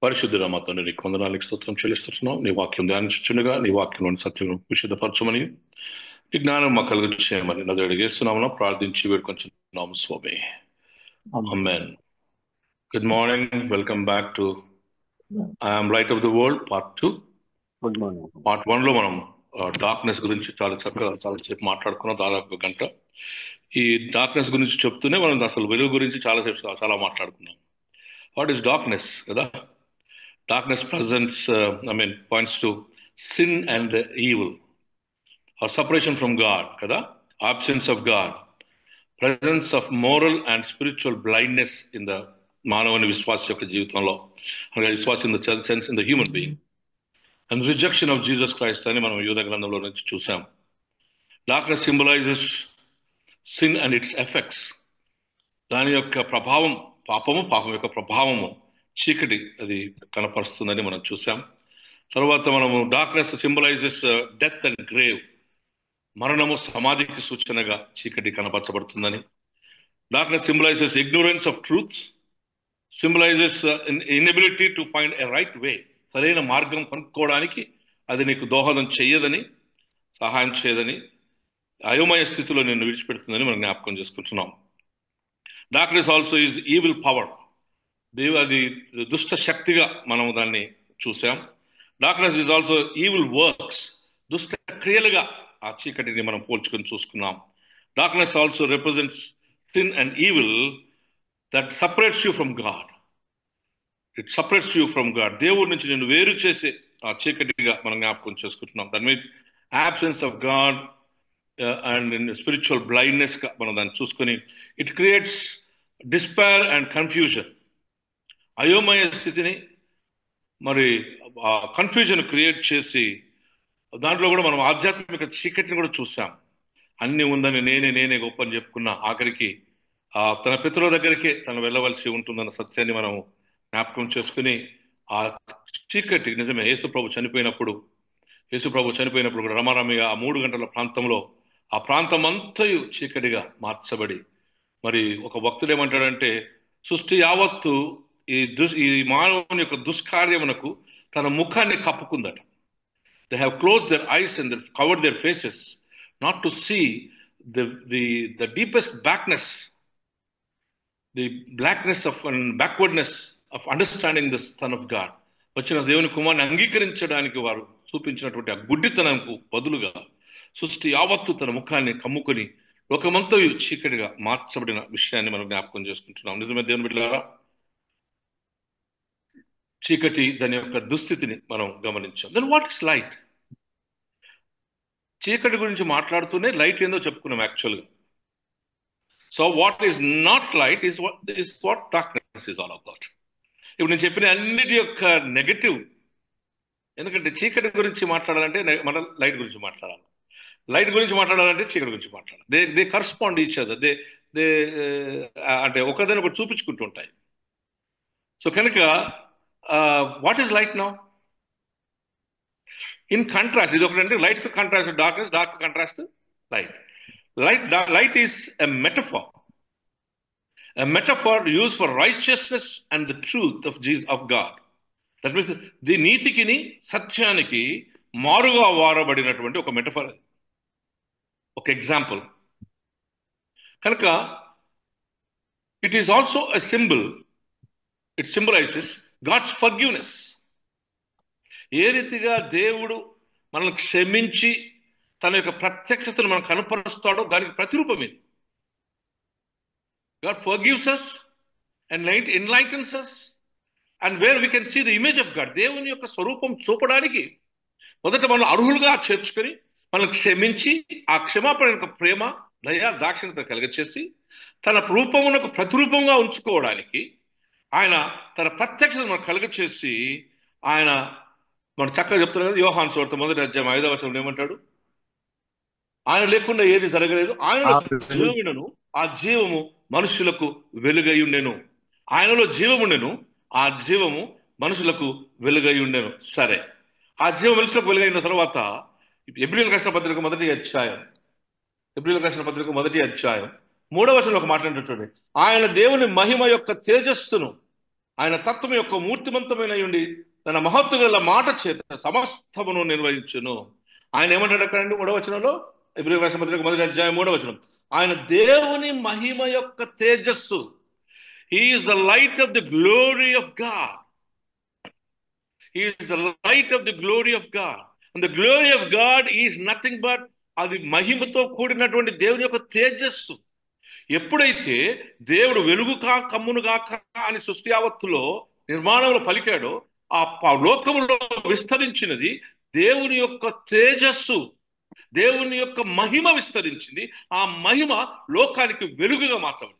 పరిశుద్ధుల మా తండ్రి నీకు వందనాలకు స్తోత్రం చెల్లిస్తున్నాం. నీ వాక్యం ధ్యానించుచుండగా నీ వాక్యంలోని సత్యం విశుద్ధపరచమని నీ జ్ఞానం మా కలుగు చేయమని నది అడిగేస్తున్నామన్నా ప్రార్థించి వేడుకొంచున్నాము స్వామి. Amen. Amen. Good morning, welcome back to I'm light of the world part 2. Good morning. Part 1 లో మనం డార్క్నెస్ గురించి చాలా చక్కగా చాలాసేపు మాట్లాడుకున్నాం, దాదాపు ఒక గంట. ఈ డార్క్నెస్ గురించి చెప్తూనే మనం అసలు వెలుగు గురించి చాలా మాట్లాడుకున్నాం. వాట్ ఈస్ డార్క్నెస్ కదా? Darkness presents, points to sin and evil, or separation from God, kada? Absence of God, presence of moral and spiritual blindness in the మానవుని విశ్వాస యొక్క జీవితంలో, అనగా విశ్వాస in the sense in the human being, and rejection of Jesus Christ అని మనం యూదా గ్రంథంలో నుంచి చూసాం. Darkness symbolises sin and its effects. దాని యొక్క ప్రభావం, పాపం యొక్క ప్రభావము, చీకటి అది కనపరుస్తుందని మనం చూసాం. తర్వాత మనము darkness symbolizes death and grave, మరణము సమాధికి సూచనగా చీకటి కనపరచబడుతుందని. Darkness symbolizes ignorance of truth, symbolizes inability to find a right way, సరైన మార్గం కనుక్కోవడానికి అది నీకు దోహదం చెయ్యదని, సహాయం చేయదని, అయోమయ స్థితిలో నిన్ను విడిచిపెడుతుందని మనం జ్ఞాపకం చేసుకుంటున్నాం. Darkness also is evil power, అది దుష్ట శక్తిగా మనం దాన్ని చూసాం. Darkness is also evil works, దుష్ట క్రియలుగా ఆ చీకటిని మనం పోల్చుకొని చూసుకున్నాం. Darkness also represents sin and evil that separates you from God. It separates you from God. దేవుడి నుంచి నేను వేరు చేసే ఆ చీకటిగా మనం జ్ఞాపకం చేసుకుంటున్నాం. That means absence of God and in spiritual blindness గా మనం దాన్ని చూసుకొని, it creates despair and confusion. అయోమయ స్థితిని, మరి కన్ఫ్యూజన్ క్రియేట్ చేసి దాంట్లో కూడా మనం ఆధ్యాత్మిక చీకటిని కూడా చూసాం. అన్ని ఉందని నేనే గొప్ప అని చెప్పుకున్న ఆఖరికి తన పితరుల దగ్గరికే తను వెళ్ళవలసి ఉంటుందన్న సత్యాన్ని మనం జ్ఞాపకం చేసుకుని, ఆ చీకటి నిజమే యేసు ప్రభు చనిపోయినప్పుడు కూడా రమారమిగా ఆ 3 గంటల ప్రాంతంలో ఆ ప్రాంతం అంతయు చీకటిగా మార్చబడి, మరి ఒక భక్తుడు ఏమంటాడంటే, సృష్టి యావత్తు ఈ మానవుని యొక్క దుష్కార్యమునకు తన ముఖాన్ని కప్పుకుందట. They have close their eyes and covered their faces not to see the deepest blackness of and backwardness of understanding the son of God. వచ్చిన దేవుని కుమారుని అంగీకరించడానికి వారు చూపించినటువంటి ఆ గుడ్డితనంకు బదులుగా సృష్టి యావత్తు తన ముఖాన్ని కమ్ముకొని లోకమంతయు చీకటిగా మార్చబడిన విషయాన్ని మనం జ్ఞాపకం చేసుకుంటున్నాం. నిజమే దేవుని బిడ్డలారా, చీకటి దాని యొక్క దుస్థితిని మనం గమనించాం. Then what is light? చీకటి గురించి మాట్లాడుతూనే లైట్ ఏందో చెప్పుకున్నాం యాక్చువల్గా. So what is not light is what darkness is all about. ఇప్పుడు నేను చెప్పిన అన్నిటి యొక్క నెగటివ్. ఎందుకంటే చీకటి గురించి మాట్లాడాలంటే మనం లైట్ గురించి మాట్లాడాలి, లైట్ గురించి మాట్లాడాలంటే చీకటి గురించి మాట్లాడాలి. They correspond each other. They అంటే ఒకదాన్ని ఒకటి చూపించుకుంటూ ఉంటాయి. సో కనుక what is light now? In contrast, ఇది ఒకటంటే light contrast darkness, dark contrast light. Light is a metaphor used for righteousness and the truth of God. That means the నీతికిని సత్యానికి మారుగా వారబడినటువంటి ఒక మెటఫర్, ఒక ఎగ్జాంపుల్. కనుక it is also a symbol. It symbolizes God's forgiveness. ఏ రీతిగా దేవుడు మనల్ని క్షమించి తన యొక్క ప్రత్యక్షతను మనం కనపరుస్తాడో దానికి ప్రతిరూపం ఇది. God forgives us and enlightens us, and where we can see the image of God. దేవుని యొక్క స్వరూపం చూపడానికి మొదట మనం అర్హులుగా చేర్చుకొని మనల్ని క్షమించి ఆ క్షమాపణ యొక్క ప్రేమ, దయ, దాక్షిణ్యత కలగచేసి తన రూపమునకు ప్రతిరూపంగా ఉంచుకోవడానికి ఆయన తన ప్రత్యక్షతను మనకు కలగచేసి, ఆయన మనం చక్కగా చెప్తున్నారు కదా, యోహాను సువార్త 1వ అధ్యాయం 5వ వచనంలో ఏమంటాడు? ఆయన లేకుండా ఏది జరగలేదు, ఆయన జీవముండెను, ఆ జీవము మనుషులకు వెలుగై ఉండెను. ఆయనలో జీవముండెను, ఆ జీవము మనుషులకు వెలుగై ఉండెను. సరే, ఆ జీవం మనుషులకు వెలుగైన తర్వాత ఎబ్రీయులకు రాసిన పత్రిక మొదటి అధ్యాయం 3వ వచనంలో ఒక మాట్లాడినటువంటి, ఆయన దేవుని మహిమ యొక్క తేజస్సును, ఆయన తత్వం యొక్క మూర్తిమంతమైన ఉండి తన మహత్తు గల మాట చేత సమస్తమును నిర్వహించును. ఆయన ఏమంటాడు అక్కడండి 3వ వచనంలో, ఇబ్రాయీము రాసిన పత్రిక 1వ అధ్యాయం 3వ వచనం, ఆయన దేవుని మహిమ యొక్క తేజస్సు. He is the light of the glory of God. He is the light of the glory of God. And the glory of God is nothing but అది మహిమతో కూడినటువంటి దేవుని యొక్క తేజస్సు. ఎప్పుడైతే దేవుడు వెలుగు కమ్మును గాక అని సృష్టి యావత్తులో నిర్మాణంలో పలికాడో, ఆ లోకములో విస్తరించినది దేవుని యొక్క తేజస్సు, దేవుని యొక్క మహిమ విస్తరించింది. ఆ మహిమ లోకానికి వెలుగుగా మార్చబడింది.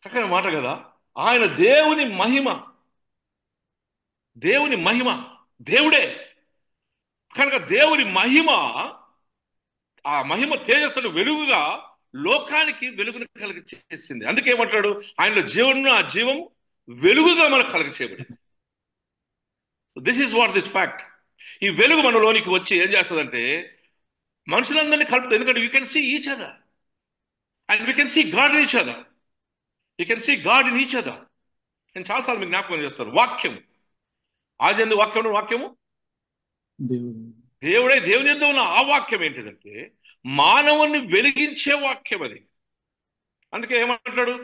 చక్కని మాట కదా. ఆయన దేవుని మహిమ, దేవుని మహిమ, దేవుడే కనుక దేవుని మహిమ, ఆ మహిమ తేజస్సును వెలుగుగా లోకానికి వెలుగును కలిగి చేసింది. అందుకే ఏమంటాడు, ఆయనలో జీవను, ఆ జీవం వెలుగుగా మనకు కలిగి చేయబడింది. This is what this fact. ఈ వెలుగు మనలోనికి వచ్చి ఏం చేస్తుందంటే మనుషులందరినీ కలుపుతుంది. ఎందుకంటే you can see each other and we can see God in each other. You can see God in each other. నేను చాలాసార్లు మీకు జ్ఞాపకం చేస్తాను. వాక్యం ఆది యందు వాక్యము దేవుడే. దేవుని యందు ఉన్న ఆ వాక్యం ఏంటిదంటే మానవుని వెలిగించే వాక్యం అది. అందుకే ఏమంటాడు,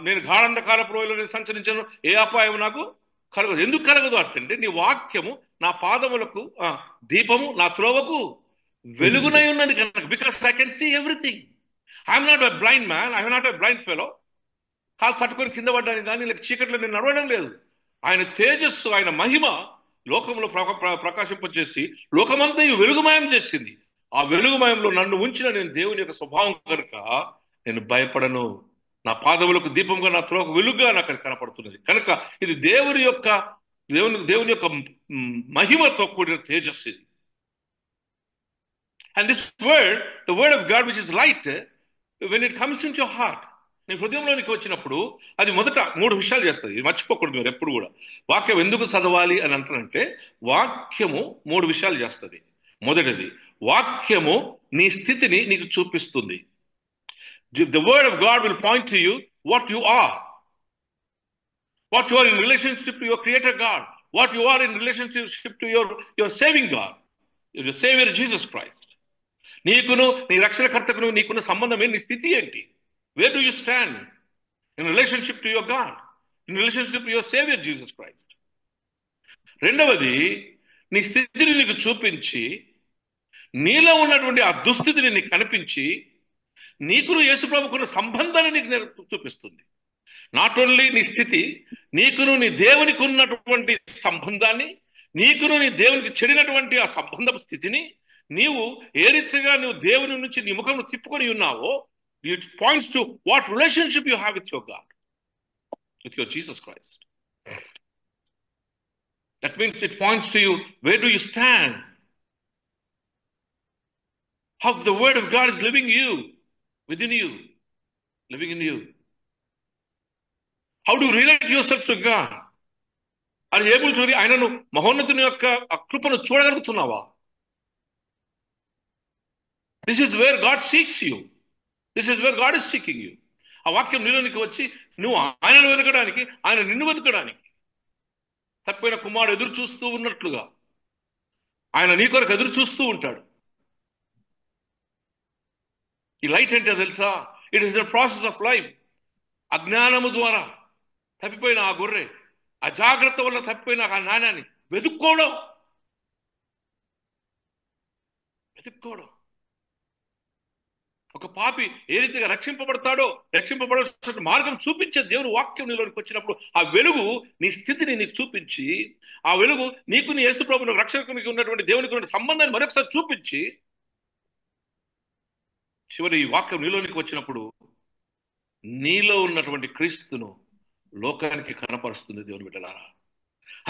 నేను గాఢంధకారపు లోయలో నేను సంచరించాను, ఏ అపాయం నాకు కలగదు. ఎందుకు కలగదు అంటే నీ వాక్యము నా పాదములకు దీపము, నా త్రోవకు వెలుగునై ఉన్నది కనుక. Because I can see everything. I'm not a blind man, I'm not a blind fellow. కాలు తట్టుకొని కింద పడ్డానికి కానీ లేక చీకట్లో నేను నడవడం లేదు. ఆయన తేజస్సు, ఆయన మహిమ లోకంలో ప్రకాశింపచేసి లోకమంతా వెలుగుమయం చేసింది. ఆ వెలుగుమయంలో నన్ను ఉంచిన నేను దేవుని యొక్క స్వభావం కనుక నేను భయపడను. నా పాదములకు దీపంగా, నా త్రోవకు వెలుగుగా నాకు కనపడుతున్నది కనుక ఇది దేవుని యొక్క మహిమతో కూడిన తేజస్సు ఇది. And this word, the word of God which is light, when it comes in your heart, నీ హృదయంలోనికి వచ్చినప్పుడు అది మొదట 3 విషయాలు చేస్తుంది. ఇది మర్చిపోకూడదు మీరు ఎప్పుడు కూడా. వాక్యం ఎందుకు చదవాలి అని అంటారంటే వాక్యము 3 విషయాలు చేస్తుంది. మొదటిది, వాక్యము నీ స్థితిని నీకు చూపిస్తుంది. The word of God will point to you what you are, what you are in relationship to your creator God, what you are in relationship to your saving God, your saviour Jesus Christ. నీకును నీ రక్షణకర్తకును నీకున్న సంబంధం ఏంటి, నీ స్థితి ఏంటి? Where do you stand in relationship to your God, in relationship to your Savior Jesus Christ? రెండవది, నీ స్థితిని నీకు చూపించి నీలో ఉన్నటువంటి ఆ దుస్థితిని నీకు కనిపించి నీకును యేసుప్రభుకున్న సంబంధాన్ని నీకు చూపిస్తుంది. నాట్ ఓన్లీ నీ స్థితి, నీకును నీ దేవునికి ఉన్నటువంటి సంబంధాన్ని, నీకును నీ దేవునికి చెడినటువంటి ఆ సంబంధ స్థితిని నీవు ఏ రీతిగా నువ్వు దేవుని నుంచి నీ ముఖం తిప్పుకొని ఉన్నావో, it points to what relationship you have with your God, with your Jesus Christ. That means it points to you, where do you stand, how the word of God is living you, within you, living in you. How do you relate yourself to God? Are you able to ఆయనను మహోన్నతుని యొక్క కృపను చూడగలుగుతున్నావా? This is where God seeks you. This is where God is seeking you. ఆ వాక్యం నీలోనికి వచ్చి నువ్వు ఆయనను వెతకడానికి, ఆయన నిన్ను వెతకడానికి, తప్పిన కుమారుడు ఎదురు చూస్తూ ఉన్నట్లుగా ఆయన నీ కొరకు ఎదురు చూస్తూ ఉంటాడు. ఈ లైట్ ఏంటో తెలుసా? It is the process of life. అజ్ఞానము ద్వారా తప్పిపోయిన ఆ గొర్రె, అజాగ్రత్త వల్ల తప్పిపోయిన ఆ నాణ్యాన్ని వెతుక్కోవడం. ఒక పాపి ఏ రీతిగా రక్షింపబడాల్సిన మార్గం చూపించే దేవుని వాక్యం నీలోనికి వచ్చినప్పుడు ఆ వెలుగు నీ స్థితిని నీకు చూపించి, ఆ వెలుగు నీకు నీ యేసు ప్రభువును రక్షకునికి ఉన్నటువంటి దేవునికి ఉన్న సంబంధాన్ని మరొకసారి చూపించి, చివరి ఈ వాక్యం నీలోనికి వచ్చినప్పుడు నీలో ఉన్నటువంటి క్రీస్తును లోకానికి కనపరుస్తుంది దేవుని బిడ్డలారా.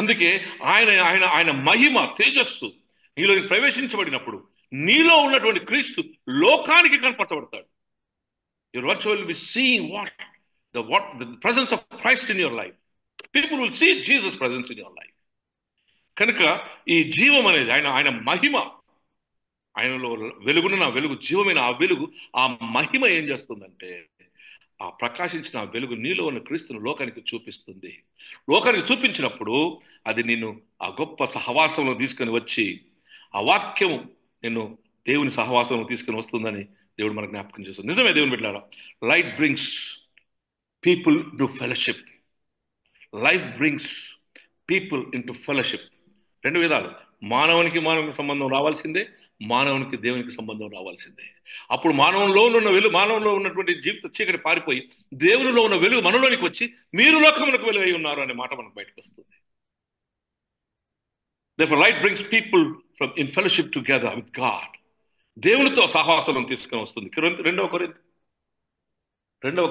అందుకే ఆయన మహిమ తేజస్సు నీలోకి ప్రవేశించబడినప్పుడు నీలో ఉన్నటువంటి క్రీస్తు లోకానికి కనపరచబడతాడు. You virtually be seeing the presence of Christ in your life. People will see Jesus' presence in your life. కనుక ఈ జీవం అనేది ఆయన మహిమ, ఆయనలో వెలుగున వెలుగు, జీవమైన ఆ వెలుగు, ఆ మహిమ ఏం చేస్తుందంటే ఆ ప్రకాశించిన ఆ వెలుగు నీలో ఉన్న క్రీస్తును లోకానికి చూపిస్తుంది. లోకానికి చూపించినప్పుడు అది నిన్ను ఆ గొప్ప సహవాసంలో తీసుకొని వచ్చి ఆ వాక్యము నిన్ను దేవుని సహవాసంలో తీసుకొని వస్తుందని దేవుడు మనకు జ్ఞాపకం చేస్తుంది. నిజమే దేవుని బిడ్డలారా, light brings people to fellowship. Life brings people into fellowship. రెండు విధాలు, మానవునికి సంబంధం రావాల్సిందే, మానవునికి దేవునికి సంబంధం రావాల్సిందే. అప్పుడు మానవంలో ఉన్నటువంటి జీవిత చీకటి పారిపోయి దేవునిలో ఉన్న వెలుగు మనలోనికి వచ్చి మీరు లోకమునకు వెలుగు అయి ఉన్నారు అనే మాట మనకు బయటకు వస్తుంది. Therefore, light brings people in fellowship together with God. దేవునితో సహవాసం తీసుకొని వస్తుంది. రెండవ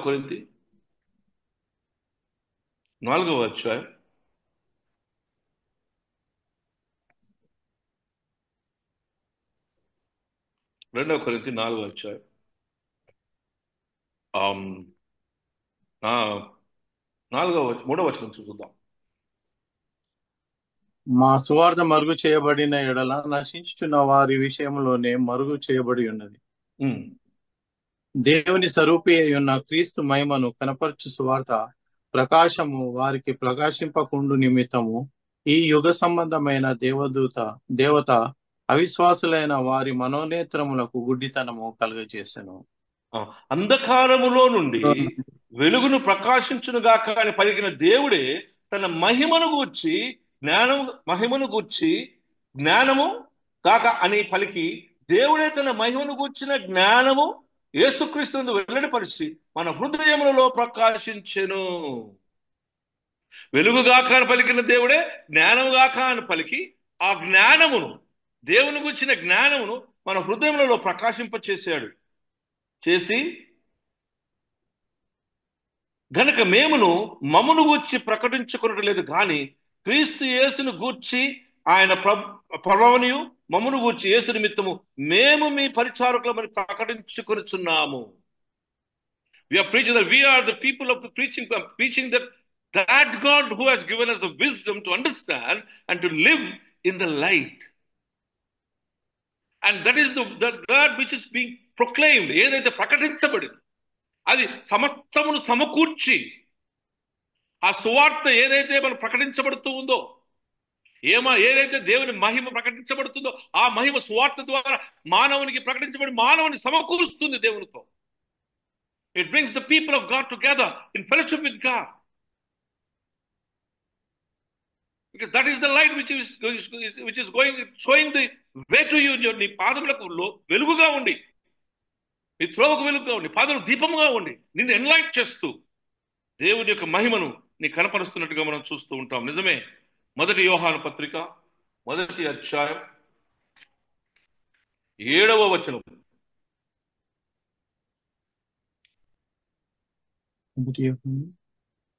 కొరింథీ 4వ అధ్యాయం 4వ అధ్యాయం 3వ వచనం చూద్దాం. మా సువార్త మరుగు చేయబడిన ఎడల నశించుచున్న వారి విషయంలోనే మరుగు చేయబడి ఉన్నది. దేవుని స్వరూపి అయి ఉన్న క్రీస్తు మహిమను కనపరచు సువార్త ప్రకాశము వారికి ప్రకాశింపకుండు నిమిత్తము ఈ యుగ సంబంధమైన దేవత అవిశ్వాసులైన వారి మనోనేత్రములకు గుడ్డితనము కలుగజేసెను. అంధకారములో నుండి వెలుగును ప్రకాశించునుగాక అని పలికిన దేవుడే తన మహిమను గూర్చి జ్ఞానము కాక అని పలికి, దేవుడే తన మహిమను గూర్చిన జ్ఞానము యేసుక్రీస్తును వెల్లడిపరిచి మన హృదయములలో ప్రకాశించెను. వెలుగుగాక అని పలికిన దేవుడే జ్ఞానముగాక అని పలికి ఆ జ్ఞానమును, దేవుని గూర్చిన జ్ఞానమును మన హృదయములలో ప్రకాశింపచేశాడు. చేసి గనక మేమును మమ్మును గూర్చి ప్రకటించుకున్నట్టు లేదు, కానీ క్రీస్తు యేసును గూర్చి ఆయన ప్రభవనియు మమ్మును గూర్చి యేసు నిమిత్తము మేము మీ పరిచారకులమని ప్రకటించుకొనుచున్నాము. We are preaching that we are the people of the preaching that God who has given us the wisdom to understand and to live in the light. And that is that which is being proclaimed. ఏదైతే ప్రకటించబడింది అది సమస్తమును సమకూర్చి ఆ సువార్త ఏదైతే మనం ప్రకటించబడుతూ ఉందో, ఏదైతే దేవుని మహిమ ప్రకటించబడుతుందో ఆ మహిమ సువార్త ద్వారా మానవునికి ప్రకటించబడి మానవుని సమకూరుస్తుంది దేవునితో. It brings the people of God together in fellowship with God. Because that is the light which is going, showing the way to you. నీ పాదములకు వెలుగుగా ఉండి, నీ త్రోవకు వెలుగుగా ఉండి, పాదములకు దీపముగా ఉండి నిన్ను ఎన్లైట్ చేస్తూ దేవుని యొక్క మహిమను నీ కనపరుస్తున్నట్టుగా మనం చూస్తూ ఉంటాం. నిజమే. 1 యోహాను పత్రిక 1వ అధ్యాయం 7వ వచనం.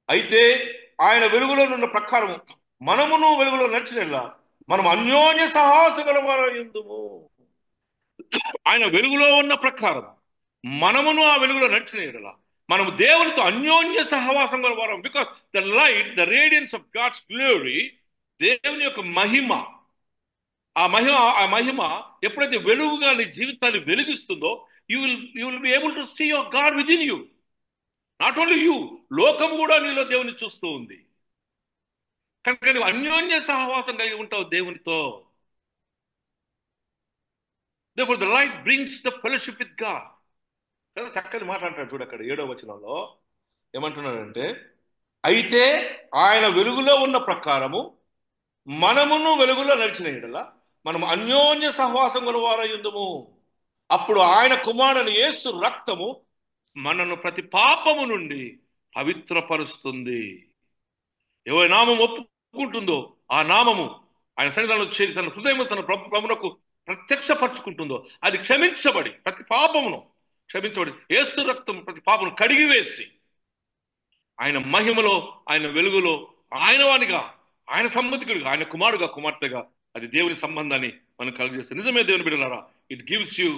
అయితే ఆయన వెలుగులో ఉన్న ప్రకారము మనమును వెలుగులో నడిచినలా మనం అన్యోన్య సహవాసం గలవారయుందుము. ఆయన వెలుగులో ఉన్న ప్రకారం మనమును ఆ వెలుగులో నడిచినలా మనము దేవునితో అన్యోన్య సహవాసం గలవారం. Because the light, the radiance of God's glory, దేవుని యొక్క మహిమ, ఆ మహిమ ఎప్పుడైతే వెలుగుగా నీ జీవితాన్ని వెలిగిస్తుందో, you will be able to see your God within you. Not only you, లోకం కూడా నీలో దేవుని చూస్తూ ఉంది. కనుక నువ్వు అన్యోన్య సహవాసం కలిగి ఉంటావు దేవునితో. Therefore the light brings the fellowship with God. కదా చక్కని మాట అంటాడు చూడు అక్కడ 7వ వచనంలో. ఏమంటున్నాడంటే, అయితే ఆయన వెలుగులో ఉన్న ప్రకారము మనమును వెలుగులో నడిచిన యెడల మనము అన్యోన్య సహవాసం గలవారయుందుము. అప్పుడు ఆయన కుమారుని యేసు రక్తము మనను ప్రతి పాపము నుండి పవిత్రపరుస్తుంది. ఎవరి నామం ఒప్పుకుంటుందో ఆ నామము ఆయన సన్నిధానంలో చేరి తన హృదయం తన ప్రభువునకు ప్రత్యక్షపరుచుకుంటుందో అది క్షమించబడి, ప్రతి పాపమును క్షమించబడి, యేసు రక్తం ప్రతి పాపను కడిగివేసి ఆయన మహిమలో, ఆయన వెలుగులో, ఆయన వానిగా, ఆయన సంబంధికుడిగా, ఆయన కుమారుడుగా, కుమార్తెగా అది దేవుని సంబంధాన్ని మనం కలుగజేస్తుంది. నిజమే దేవుని బిడ్డలారా, it gives you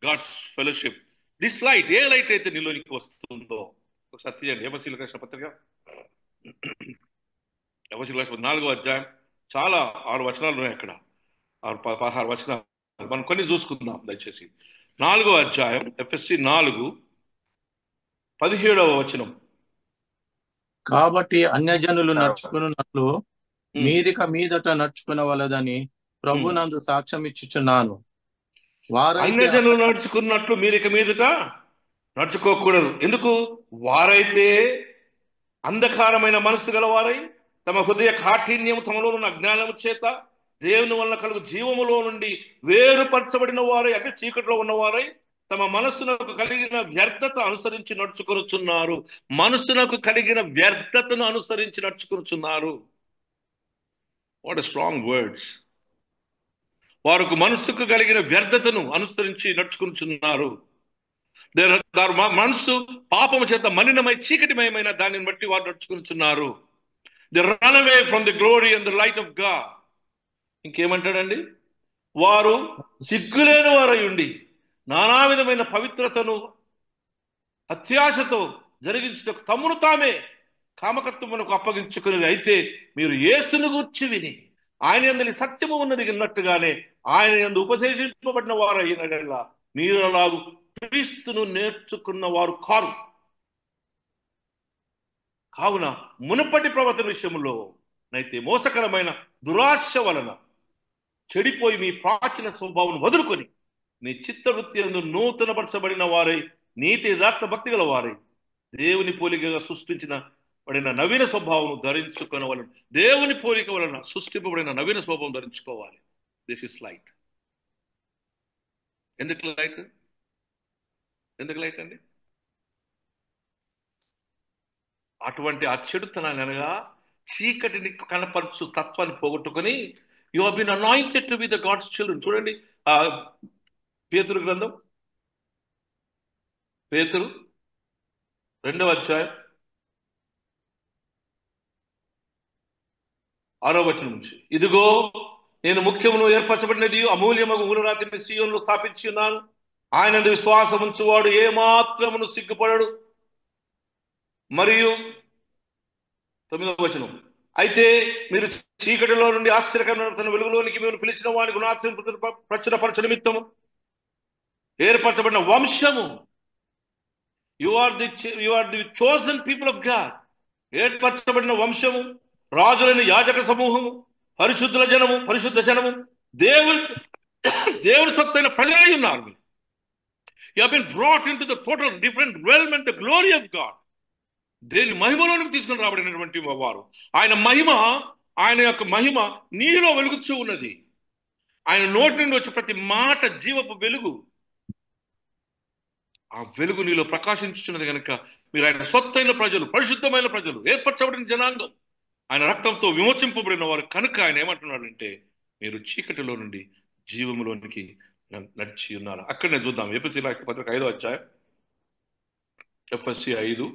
God's fellowship. This light, ఏ లైట్ అయితే నీలోనికి వస్తుందో ఒకసారి తీయండి. ఎఫెసీయులకు రాసిన పత్రిక 4వ అధ్యాయం, చాలా 6 వచనాలు ఉన్నాయి అక్కడ, 16 వచనాలు. మనం కొన్ని చూసుకుందాం దయచేసి. 4వ అధ్యాయం ఎఫెసీ 4 17వ వచనం. కాబట్టి అన్యజనులు నడుచుకున్నట్లు మీరిక మీదట నడుచుకునవలదని ప్రభునందు సాక్ష్యం ఇచ్చుచున్నాను. వారైతే అన్యజనులు నడుచుకున్నట్లు మీరిక మీదట నడుచుకోకూడదు. ఎందుకు? వారైతే అంధకారమైన మనసు గలవారై తమ హృదయ కాఠిన్యము తమలో ఉన్న అజ్ఞానము చేత దేవుని వలన కలుగు జీవములో నుండి వేరుపరచబడిన వారై, అంటే చీకటిలో ఉన్నవారై తమ మనస్సునకు కలిగిన వ్యర్థత అనుసరించి నడుచుకొనుచున్నారు. మనస్సునకు కలిగిన వ్యర్థతను అనుసరించి నడుచుకొనుచున్నారు. What a strong words. వారికి మనస్సుకు కలిగిన వ్యర్థతను అనుసరించి నడుచుకొనుచున్నారు. మనస్సు పాపము చేత మలినమై చీకటిమయమైన దానిని బట్టి వారు నడుచుకొనుచున్నారు. They run away from the glory and the light of God. ఇంకేమంటాడండి? వారు సిగ్గులేని వారై ఉండి నానా విధమైన పవిత్రతను అత్యాశతో జరిగించుటకు తమ్మును తామే కామకత్వమునకు అప్పగించుకుని, అయితే మీరు యేసును గూర్చి విని ఆయన యందు సత్యము ఉన్నది అన్నట్టుగానే ఆయన యందు ఉపదేశింపబడిన వారు అయిన మీరు అలాగూ క్రీస్తును నేర్చుకున్న వారు కారు. కావున మునుపటి ప్రవర్తన విషయంలో నైతే మోసకరమైన దురాశ వలన చెడిపోయి మీ ప్రాచీన స్వభావం వదులుకొని నీ చిత్తవృత్తి యందు నూతనపరచబడిన వారై నీతి యథార్థ భక్తి గల వారై దేవుని పోలికగా సృష్టించిన పడిన నవీన స్వభావం ధరించుకోవలను. దేవుని పోలిక వలన సృష్టింపబడిన నవీన స్వభావం ధరించుకోవాలి. This is light. ఎందుకు లైట్? ఎందుకు లైట్ అండి? అటువంటి ఆ చెడుతనాన్ని అనగా చీకటిని కనపరచు తత్వాన్ని పోగొట్టుకొని you have been anointed to be the God's children. చూడండి పేతురు గ్రంథం, పేతురు 2వ అధ్యాయం 6వ వచనం నుంచి, ఇదిగో నేను ముఖ్యమును ఏర్పరచబడినది అమూల్యమగు మూలరాతిని సీయోనులో స్థాపించి ఉన్నాను. ఆయన విశ్వాసం ఉంచువాడు ఏ మాత్రమును సిగ్గుపడడు. మరియు 9వ వచనం, అయితే మీరు చీకటిలో నుండి ఆశ్చర్యకరమైన వెలుగులోనికి మేము పిలిచిన వాని గుణాశ్చర్య ప్రచురపరచ నిమిత్తము ఏర్పరచబడిన వంశము. You are the chosen people of God. ఏర్పరచబడిన వంశము, రాజులైన యాజక సమూహము, పరిశుద్ధ జనము, దేవుని సొత్తైన ప్రజలై ఉన్నారు. You have been brought into the total different realm and the glory of God. దేని మహిమలోనికి తీసుకుని రాబడినటువంటి వారు. ఆయన యొక్క మహిమ నీలో వెలుగుతూ ఉన్నది. ఆయన నోటి నుండి వచ్చే ప్రతి మాట జీవపు వెలుగు. ఆ వెలుగు నీలో ప్రకాశించున్నది కనుక మీరు ఆయన సొత్తైన ప్రజలు, పరిశుద్ధమైన ప్రజలు, ఏర్పరచబడిన జనాంగం, ఆయన రక్తంతో విమోచింపబడిన వారు కనుక ఆయన ఏమంటున్నాడంటే మీరు చీకటిలో నుండి జీవములోనికి నడిచి ఉన్నారు. అక్కడనే చూద్దాం. ఎఫ్ఎస్సీ రాసిన పత్రిక 5వ అధ్యాయం, ఎఫ్ఎస్సీ 5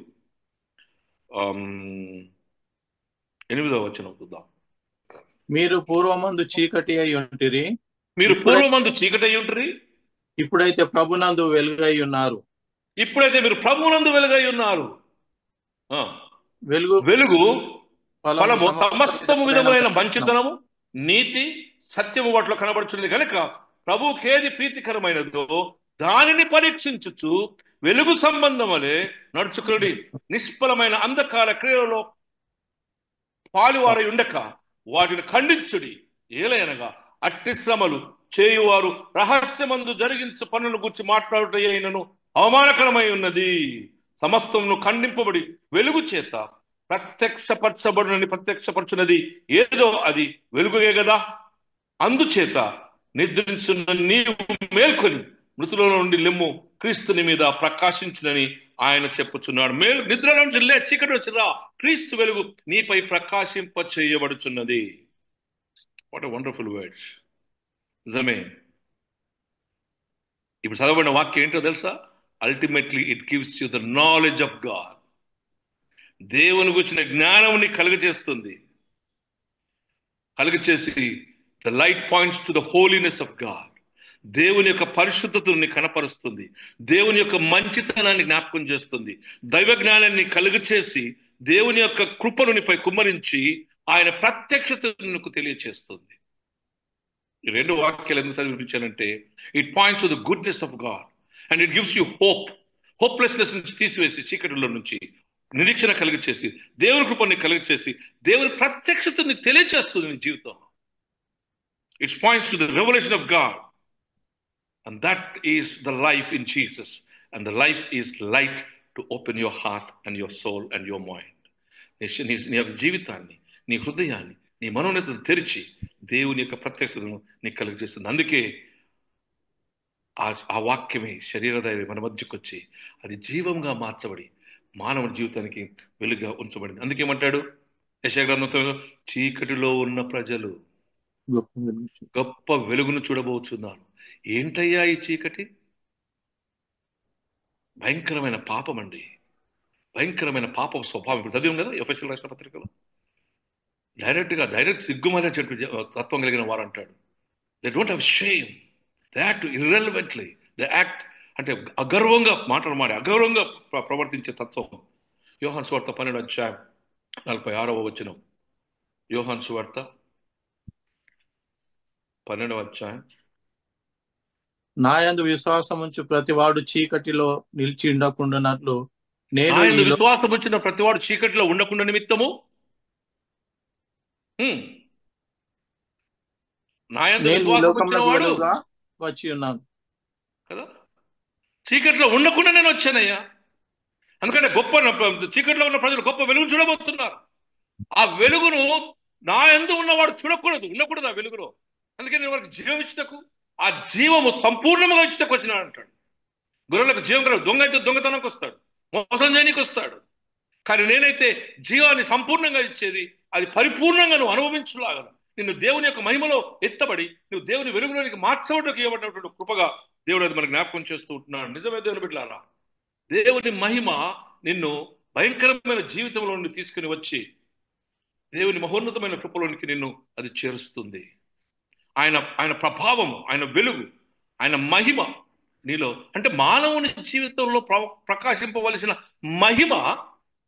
8వ వచనం చూద్దాం. మీరు పూర్వమందు చీకటి అయి ఉంటిరి, ఇప్పుడైతే ప్రభునందు వెలుగై ఉన్నారు. మీరు ప్రభునందు వెలుగై ఉన్నారు. వెలుగు ఫలము సమస్తము విధములైన మంచితనము, నీతి, సత్యము వాటిలో కనబడుచున్నది కనుక ప్రభువుకేది ప్రీతికరమైనదో దానిని పరీక్షించుచు వెలుగు సంబంధం వలె నడుచుకుని నిష్ఫలమైన అంధకార క్రియలలో పాలువారై ఉండక వాటిని ఖండించుడి. ఏలైనగా అట్టి శ్రమలు చేయువారు రహస్యమందు జరిగించు పనుల గురించి మాట్లాడుటైనను అవమానకరమై ఉన్నది. సమస్తమును ఖండింపబడి వెలుగు చేత ప్రత్యక్షపరచున్నది ఏదో అది వెలుగుగే కదా. అందుచేత నిద్రించున్న నీవు మేల్కొని మృతుల నుండి లెమ్ము, క్రీస్తుని మీద ప్రకాశించునని ఆయన చెప్పుచున్నాడు. నిద్ర నుంచి లే, చీకటి నుంచి రా, క్రీస్తు వెలుగు నీపై ప్రకాశింప చేయబడుచున్నది. What a wonderful words. నిజమే. ఇప్పుడు చదవబడిన వాక్యం ఏంటో తెలుసా? Ultimately it gives you the knowledge of God. దేవుని గురించిన జ్ఞానం కలుగజేస్తుంది. కలుగచేసి the light points to the holiness of God. దేవుని యొక్క పరిశుద్ధతని కనపరుస్తుంది. దేవుని యొక్క మంచితనాన్ని జ్ఞాపకం చేస్తుంది. దైవ జ్ఞానాన్ని కలుగచేసి దేవుని యొక్క కృపను నీపై కుమ్మరించి ఆయన ప్రత్యక్షతను తెలియచేస్తుంది. ఈ 2 వాక్యాలు ఎందుకు చదివించానంటే it points to the goodness of God and it gives you hope hopelessness నుంచి తీసివేసి, చీకటిలో నుంచి నిరీక్షణ కలిగి చేసి, దేవుని కృపని కలిగి చేసి, దేవుని ప్రత్యక్షతని తెలియచేస్తుంది నీ జీవితంలో. It's points to the revolution of God, and that is the life in Jesus. And the life is light to open your heart and your soul and your mind. నీ యొక్క జీవితాన్ని, నీ హృదయాన్ని, నీ మనోన్నతను తెరిచి దేవుని యొక్క ప్రత్యక్షతను నీకు కలిగి చేస్తుంది. అందుకే ఆ వాక్యమే శరీరదైవే మన మధ్యకు వచ్చి అది జీవంగా మార్చబడి మానవుడి జీవితానికి వెలుగుగా ఉంచబడింది. అందుకేమంటాడు యెషయా గ్రంథంలో, చీకటిలో ఉన్న ప్రజలు గొప్ప వెలుగును చూడబోతున్నారు. ఏంటయ్యా ఈ చీకటి? భయంకరమైన పాపం అండి, భయంకరమైన పాప స్వభావం. ఇప్పుడు చదివాం కదా ఎఫెసీయుల రాసిన పత్రికలో, డైరెక్ట్ సిగ్గుమనే చెప్పి తత్వం కలిగిన వారు అంటాడు, they don't have shame, they act irrelevantly, they act అంటే అగర్వంగా మాట్లాడమాడి అగౌరవంగా ప్రవర్తించే తత్వం. యోహాను సువార్త 12:46 యోహాను సువార్త 12 నా యందు విశ్వాసం ఉంచు ప్రతివాడు చీకటిలో నిలిచి ఉండకుండానట్లు నేను ఆయన విశ్వాసం వచ్చిన ప్రతివాడు చీకటిలో ఉండకుండా నిమిత్తము నా యందు విశ్వాసం వచ్చిన వాడు వచ్చి ఉన్నాను కదా, చీకటిలో ఉండకుండా నేను వచ్చానయ్యా. ఎందుకంటే చీకటిలో ఉన్న ప్రజలు గొప్ప వెలుగును చూడబోతున్నారు. ఆ వెలుగును నా యందు ఉన్నవాడు ఉండకూడదు ఆ వెలుగులో. అందుకని నేను వారికి జీవం ఇచ్చటకు, ఆ జీవము సంపూర్ణంగా ఇచ్చటకు వచ్చినాడు అంటాడు. గొర్రెలకు జీవం కలదు. దొంగ అయితే దొంగతనంకి వస్తాడు, మోసం చేయడానికి వస్తాడు. కానీ నేనైతే జీవాన్ని సంపూర్ణంగా ఇచ్చేది, అది పరిపూర్ణంగా నువ్వు అనుభవించులాగా, నిన్ను దేవుని యొక్క మహిమలో ఎత్తబడి నువ్వు దేవుని వెలుగులోనికి మార్చవడానికి ఇవ్వబడినటువంటి కృపగా దేవుడు అది మనకు జ్ఞాపకం చేస్తూ ఉంటున్నాడు. నిజమే దేవుని బిడ్డలారా, దేవుని మహిమ నిన్ను భయంకరమైన జీవితంలో నుండి తీసుకుని వచ్చి దేవుని మహోన్నతమైన కృపలోనికి నిన్ను అది చేరుస్తుంది. ఆయన ప్రభావము, ఆయన వెలుగు, ఆయన మహిమ నీలో, అంటే మానవుని జీవితంలో ప్రకాశింపవలసిన మహిమ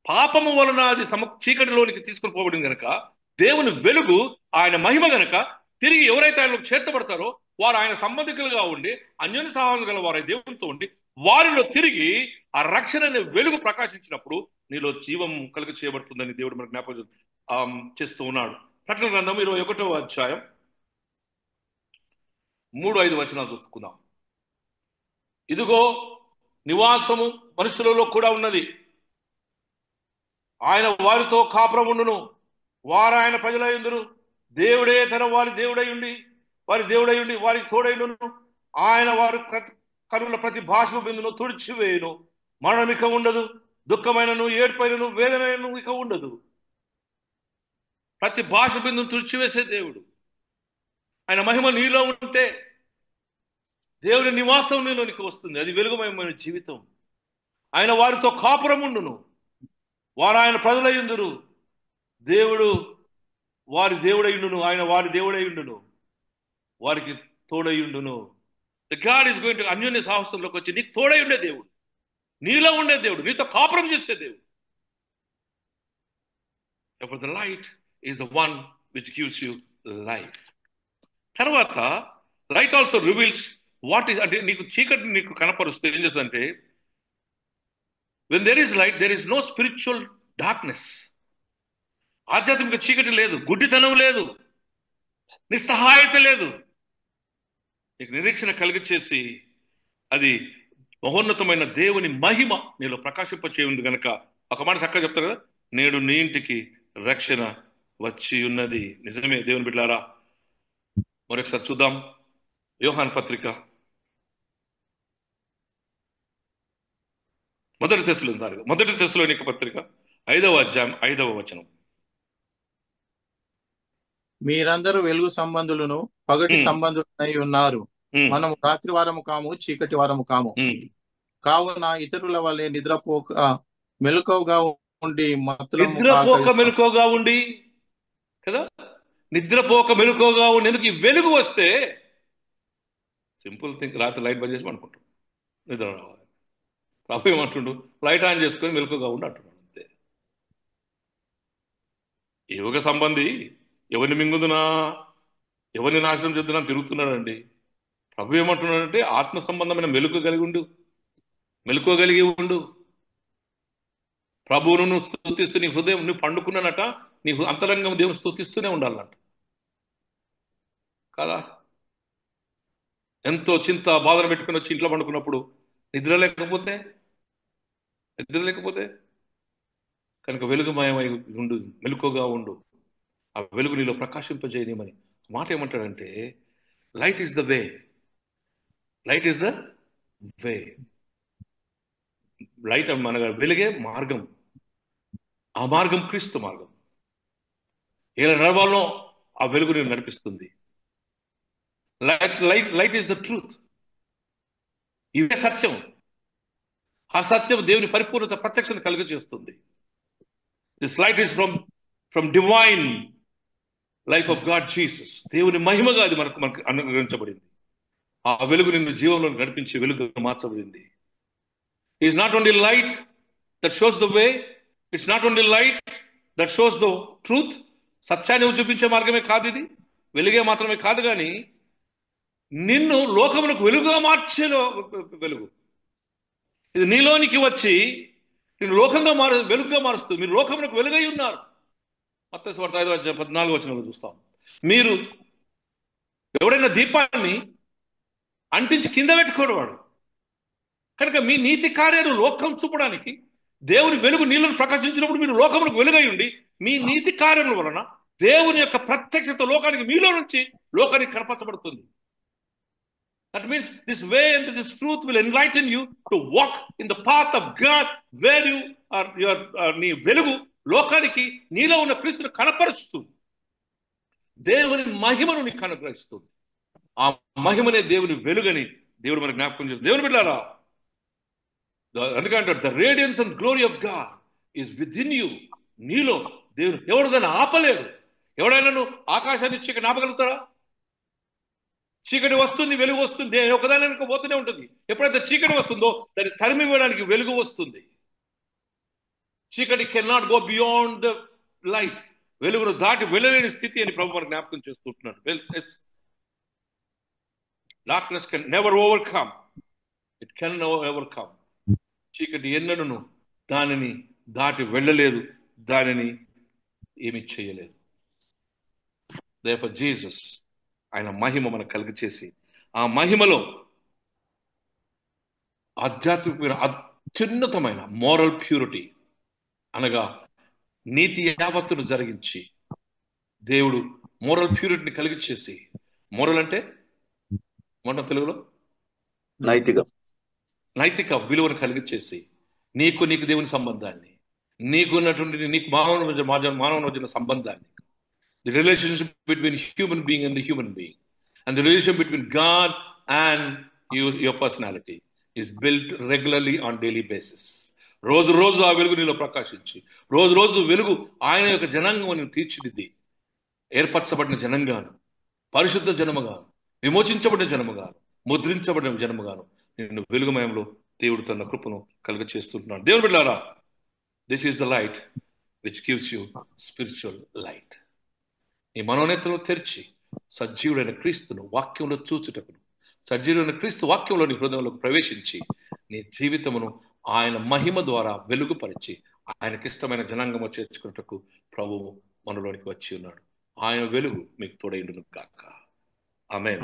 పాపము వలన అది చీకటిలోనికి తీసుకుని పోబడింది కనుక, దేవుని వెలుగు ఆయన మహిమ గనక తిరిగి ఎవరైతే ఆయనకు చేర్చబడతారో వారు ఆయన సంబంధికులుగా ఉండి అన్యోన్య సహవాసం గల వారు దేవునితో ఉండి వారిలో తిరిగి ఆ రక్షణ అనే వెలుగు ప్రకాశించినప్పుడు నీలో జీవం కలుగ చేయబడుతుందని దేవుడు మనకు జ్ఞాపకం చేస్తూ ఉన్నాడు. ప్రకటన గ్రంథం 21:3-5 చూసుకుందాం. ఇదిగో నివాసము మనుషులలో కూడా ఉన్నది, ఆయన వారితో కాపురముండును, వారు ఆయన ప్రజలైందురు, దేవుడే తన వారి దేవుడై ఉండి వారికి తోడైండును. ఆయన వారి కనుల ప్రతి భాష బిందును తుడిచివేయును, మరణం ఇక ఉండదు, దుఃఖమైనను ఏడ్పైనను వేదనను ఇక ఉండదు. ప్రతి భాష బిందును తుడిచివేసే దేవుడు. ఆయన మహిమ నీలో ఉంటే దేవుని నివాసం నీలోనికి వస్తుంది, అది వెలుగుమయమైన జీవితం. ఆయన వారితో కాపురముండును, వారు ఆయన ప్రజలయ్యుందురు, దేవుడు వారి దేవుడయ్యుండును, ఆయన వారి దేవుడయ్యుండును, వారికి తోడయ్యుండును. The God is going to అన్యోన్య సాహసంలోకి వచ్చి నీకు తోడై ఉండే దేవుడు, నీలో ఉండే దేవుడు, నీతో కాపురం చేసే దేవుడు. The light is the one which gives you life. తర్వాత light also reveals what is, అంటే నీకు చీకటి నీకు కనపరుస్తే ఏం చేస్తుందంటే, when there is light there is no spiritual darkness. ఆధ్యాత్మిక చీకటి లేదు, గుడ్డితనం లేదు, నిస్సహాయత లేదు. నీకు నిరీక్షణ కలిగచేసి అది మహోన్నతమైన దేవుని మహిమ నీలో ప్రకాశింపచేయుంది కనుక ఒక మాట చక్కగా చెప్తారు కదా, నేడు నీ ఇంటికి రక్షణ వచ్చి ఉన్నది. నిజమే దేవుని బిడ్డలారా. మరొకసారి చూద్దాం యోహాను పత్రిక మొదటి తెస్సలోనిక పత్రిక 5:5 మీరందరూ వెలుగు సంబంధులను పగటి సంబంధులై ఉన్నారు, మనము రాత్రి వారము కాము, చీకటి వారము కాము. కావున ఇతరుల వల్లే నిద్రపోక మెలకువగా ఉండి కదా, నిద్రపోక మెలకువగా ఉండి. ఎందుకు? ఈ వెలుగు వస్తే సింపుల్ థింగ్, రాత్రి లైట్ బంద్ చేసి అనుకుంటాం, నిద్ర రావాలి. ప్రభు ఏమంటుండు, లైట్ ఆన్ చేసుకొని మెలకువగా ఉండి అంటున్నాడు. అంతే. యుగ సంబంధి ఎవరిని మింగుదునా, ఎవరిని నాశనం చేద్దునా తిరుగుతున్నాడండి. ప్రభు ఏమంటున్నాడంటే ఆత్మ సంబంధమైన మెలుకు కలిగి ఉండు, మెలుకోగలిగి ఉండు. ప్రభువును నువ్వు స్తుతిస్తూ నీ హృదయం నువ్వు పండుకున్నానట, నీ అంతరంగం దేవుని స్తుతిస్తూనే ఉండాలన్నట కదా. ఎంతో చింత బాధను పెట్టుకుని వచ్చి ఇంట్లో పండుకున్నప్పుడు నిద్ర లేకపోతే కనుక వెలుగుమయమై ఉండు, మెలుకోగా ఉండు, ఆ వెలుగు నీలో ప్రకాశింపజేయమని మాట ఏమంటాడంటే, light is the way, light is the way. Light అనగా వెలుగే మార్గం, ఆ మార్గం క్రీస్తు మార్గం. ఎలా నడవాలో ఆ వెలుగు నేను నడిపిస్తుంది. లైట్ ఈస్ ద ట్రూత్, ఇవే సత్యం. ఆ సత్యం దేవుని పరిపూర్ణత ప్రత్యక్షను కలుగ చేస్తుంది. This light is from divine life of God Jesus. దేవుని మహిమగా అది మనకు అనుగ్రహించబడింది. ఆ వెలుగు నిన్ను జీవంలో నడిపించి వెలుగు మార్చబడింది. Is not only light that shows the way, it's not only light that shows the truth. సత్యాన్ని చూపించే మార్గమే కాదు ఇది, వెలుగే మాత్రమే కాదు, కానీ నిన్ను లోకములకు వెలుగుగా మార్చే వెలుగు. ఇది నీలోనికి వచ్చి నేను వెలుగుగా మారుస్తూ మీరు లోకమునకు వెలుగై ఉన్నారు. మత్తయి సువార్త 5:14 చూస్తాం. మీరు ఎవడైనా దీపాన్ని అంటించి కింద పెట్టుకోడు వాడు. కనుక మీ నీతి కార్యాలు లోకం చూపడానికి దేవుని వెలుగు నీళ్ళను ప్రకాశించినప్పుడు మీరు లోకమునకు వెలుగై ఉండి మీ నీతి కార్యముల వలన దేవుని యొక్క ప్రత్యక్షత లోకానికి మీలో నుంచి లోకానికి కనపరచబడుతుంది. That means this way and this truth will enlighten you to walk in the path of God, where you are నీ వెలుగు లోకానికి నీలో ఉన్న క్రీస్తును కనపరుస్తూ దేవుని మహిమను నీకు అనుగ్రహిస్తుంది. ఆ మహిమనే దేవుని వెలుగని దేవుడు మనకు జ్ఞాపకం చేస్తుంది. దేవుని బిడ్డలారా, అందుకంటే the radiance and glory of God is within you. నీలో దేవుడు ఎవరు దాన్ని ఆపలేడు. ఎవడైనా నువ్వు ఆకాశాన్ని చీకటి ఆపగలుగుతాడా? చీకటి వస్తుంది, వెలుగు వస్తుంది, ఒకదాని వెనుక పోతూనే ఉంటుంది. ఎప్పుడైతే చీకటి వస్తుందో దాన్ని తరిమి వేయడానికి వెలుగు వస్తుంది. చీకటి can not go beyond the light. వెలుగును దాటి వెళ్ళలేని స్థితి అని ప్రభు మనకు జ్ఞాపకం చేస్తుంటున్నాడు. Darkness can never overcome, it can overcome. చీకటి ఎన్నడూను దానిని దాటి వెళ్ళలేదు, దానిని ఏమి చేయలేదు. Therefore Jesus, ఆయన మహిమ మనకు కలుగ చేసి ఆ మహిమలో ఆధ్యాత్మికమైన అత్యున్నతమైన మోరల్ ప్యూరిటీ అనగా నీతి యావత్తును జరిగించి దేవుడు మోరల్ ప్యూరిటీని కలిగి చేసి, మోరల్ అంటే మొన్న తెలుగులో నైతిక విలువను కలిగి చేసి నీకు దేవుని సంబంధాన్ని, నీకు మానవుని మధ్య సంబంధాన్ని, the relationship between human being and the human being, and the relationship between God and your personality is built regularly on daily basis. రోజు ఆ వెలుగు నీలో ప్రకాశించి రోజు వెలుగు ఆయన యొక్క జనాంగం తీర్చిదిద్ది ఏర్పరచబడిన జనంగాను, పరిశుద్ధ జనముగాను, విమోచించబడిన జనముగాను, ముద్రించబడిన జనముగాను నిన్ను వెలుగుమయంలో దేవుడు తన కృపను కలుగ చేస్తుంటున్నాడు. దేవుని బిడ్డలారా, this is the light which gives you spiritual light. నీ మనోనేతలు తెరిచి సజీవుడైన క్రీస్తును వాక్యంలో చూచుటకును, సజీవుడైన క్రీస్తు వాక్యంలో నీ హృదయంలోకి ప్రవేశించి నీ జీవితమును ఆయన మహిమ ద్వారా వెలుగుపరిచి ఆయనకిష్టమైన జనాంగము చేర్చుకున్నటకు ప్రభువు మనలోనికి వచ్చి ఉన్నాడు. ఆయన వెలుగు మీకు తోడైండును గాక. ఆమేన్.